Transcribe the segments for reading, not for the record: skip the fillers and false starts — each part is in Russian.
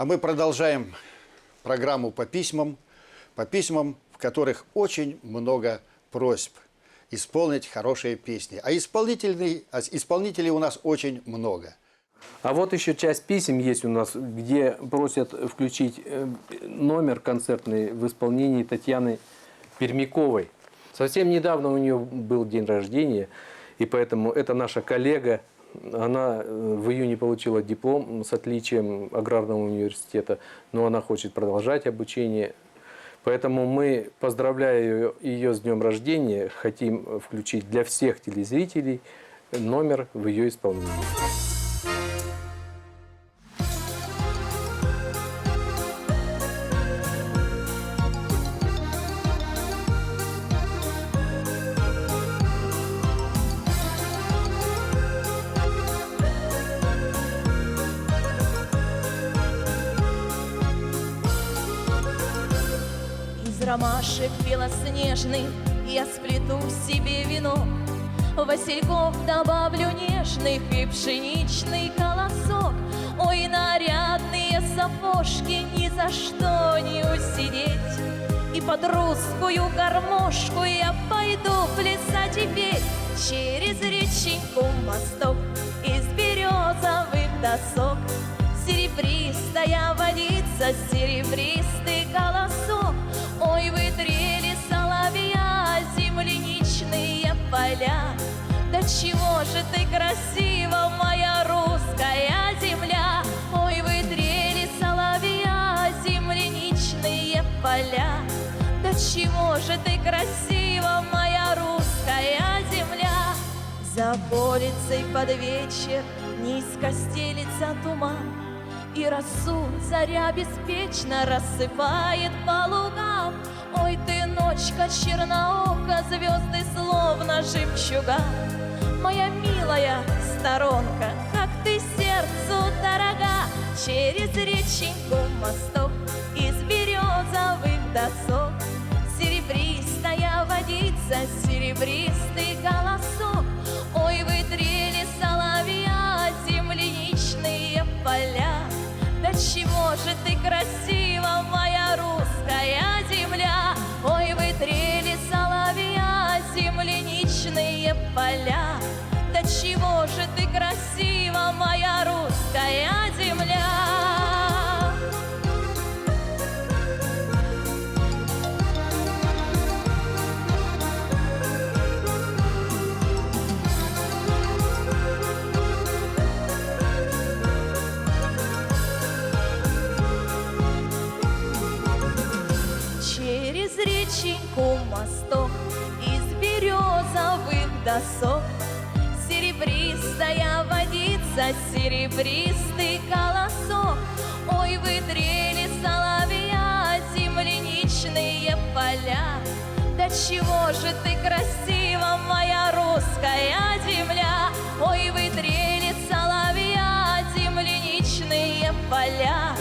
А мы продолжаем программу по письмам, в которых очень много просьб исполнить хорошие песни. А исполнителей у нас очень много. А вот еще часть писем есть у нас, где просят включить номер концертный в исполнении Татьяны Пермяковой. Совсем недавно у нее был день рождения, и поэтому это наша коллега. Она в июне получила диплом с отличием аграрного университета, но она хочет продолжать обучение. Поэтому мы, поздравляя ее с днем рождения, хотим включить для всех телезрителей номер в ее исполнении. Из ромашек белоснежных я сплету себе венок, васильков добавлю нежных и пшеничный колосок. Ой, нарядные сапожки ни за что не усидеть, и под русскую гармошку я пойду плясать и петь. Через реченьку мосток из березовых досок, серебристая водица, серебристый колосок. Ой, вы трели соловья, земляничные поля, да чего же ты красива, моя русская земля. Ой, вы трели соловья, земляничные поля, да чего же ты красива, моя русская земля. За полицей под вечер низко стелится туман, и росу заря беспечно рассыпает по лугам. Ой, ты, ночка черноока, звезды словно жемчуга, моя милая сторонка, как ты сердцу дорога. Через реченьку мосток из березовых досок, серебристая водица, серебристый голосок. Ой, вы трели соловья, земляничные поля, да чего же ты красива, моя русская земля. Ой, вы трели соловья, земляничные поля, да чего же ты красива, моя русская земля. Через реченьку мосток из березовых досок, серебристая водица, серебристый колосок. Ой, вы трели соловья, земляничные поля, да чего же ты красива, моя русская земля. Ой, вы трели соловья, земляничные поля,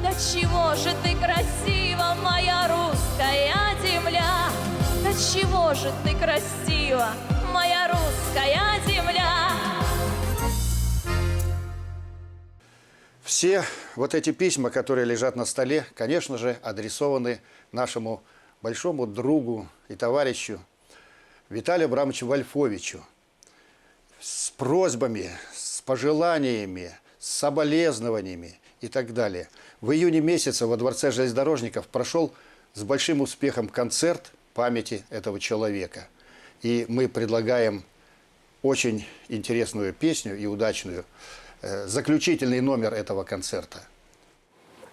да чего же ты красива, моя русская земля. Да чего же ты красива, моя русская земля. Все вот эти письма, которые лежат на столе, конечно же, адресованы нашему большому другу и товарищу Виталию Абрамовичу Вольфовичу с просьбами, с пожеланиями, с соболезнованиями и так далее. В июне месяце во Дворце железнодорожников прошел с большим успехом концерт памяти этого человека. И мы предлагаем очень интересную песню и удачную, заключительный номер этого концерта.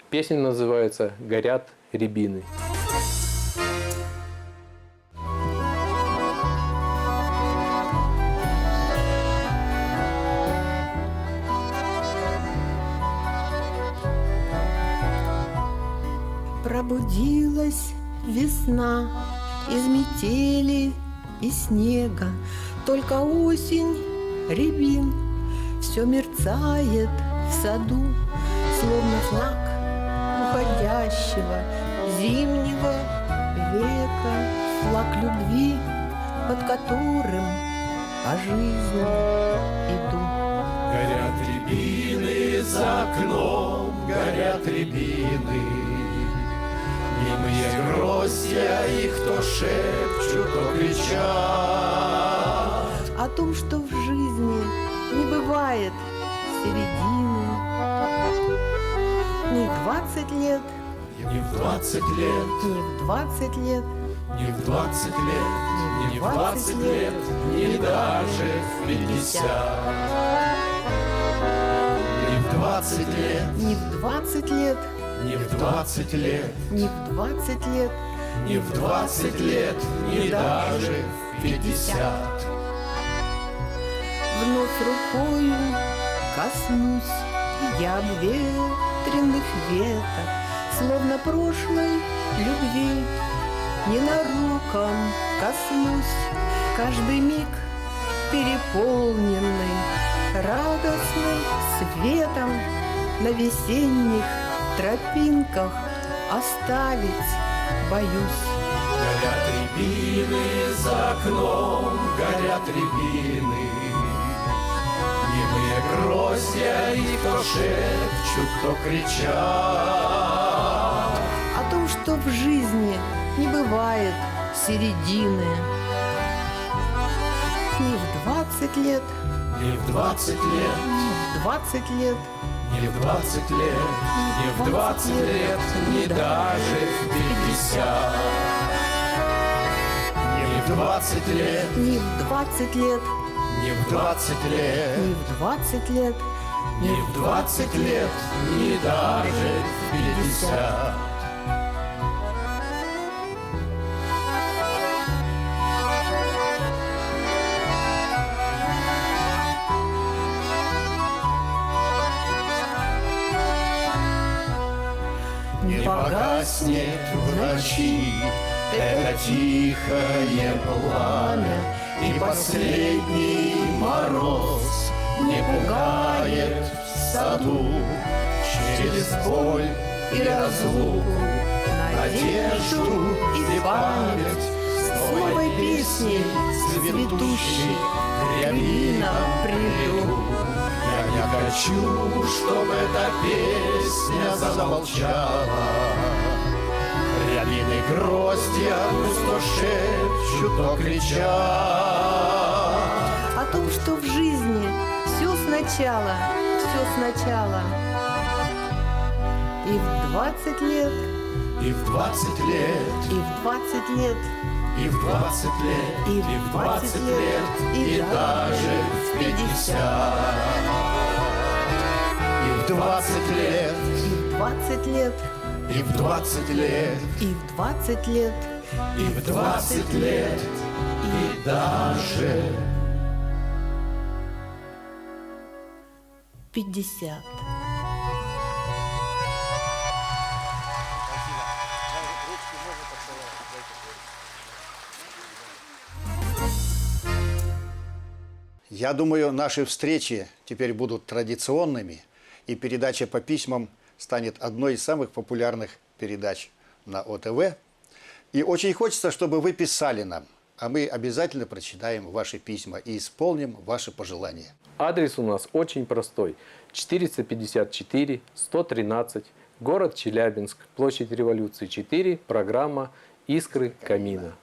Песня называется «Горят рябины». Пробудилась весна из метели и снега, только осень, рябин, все мерцает в саду, словно знак уходящего зимнего века, флаг любви, под которым по жизни иду. Горят рябины за окном, горят рябины. Немые гроздья их то шепчут, то кричат. О том, что в жизни не бывает середины. Ни в 20 лет, Не в 20 лет, ни в 20 лет, не в 20 лет, не в 20 лет, не даже в 50. Не в 20 лет, ни в 20 лет, не в 20 лет, ни в 20 лет, не в 20 лет, не даже в 50. вновь рукою коснусь я обветренных веток, словно прошлой любви. Ненароком коснусь каждый миг переполненный радостным светом на весенних тропинках оставить боюсь. Горят рябины за окном, горят рябины. Немые гроздья и то шепчут, то кричат. О том, что в жизни не бывает середины. Ни в 20 лет, Не в 20 лет, ни в 20 лет, не в 20 лет, не в 20 лет, не даже в 50. Не в 20 лет, ни в 20 лет, не в 20 лет, ни в 20 лет, не в 20 лет, не даже в 50. Не погаснет в ночи это тихое пламя, и последний мороз не пугает в саду. Через боль и разлуку, надежду и память с новой песней цветущей к рябинам приду. Я не хочу, чтобы эта песня замолчала. Рябины гроздья пусть то шепчут, то кричат. о том, что в жизни все сначала, все сначала. И в 20 лет, И в 20 лет, и в 20 лет, и в 20 лет, и и в в 20 лет, и даже в 50. И в 20 лет, и в 20 лет, и в 20 лет, и в 20 лет, и в 20 лет, и даже 50. Я думаю, наши встречи теперь будут традиционными, и передача по письмам станет одной из самых популярных передач на ОТВ. И очень хочется, чтобы вы писали нам, а мы обязательно прочитаем ваши письма и исполним ваши пожелания. Адрес у нас очень простой. 454 113, город Челябинск, площадь Революции 4, программа «Искры камина».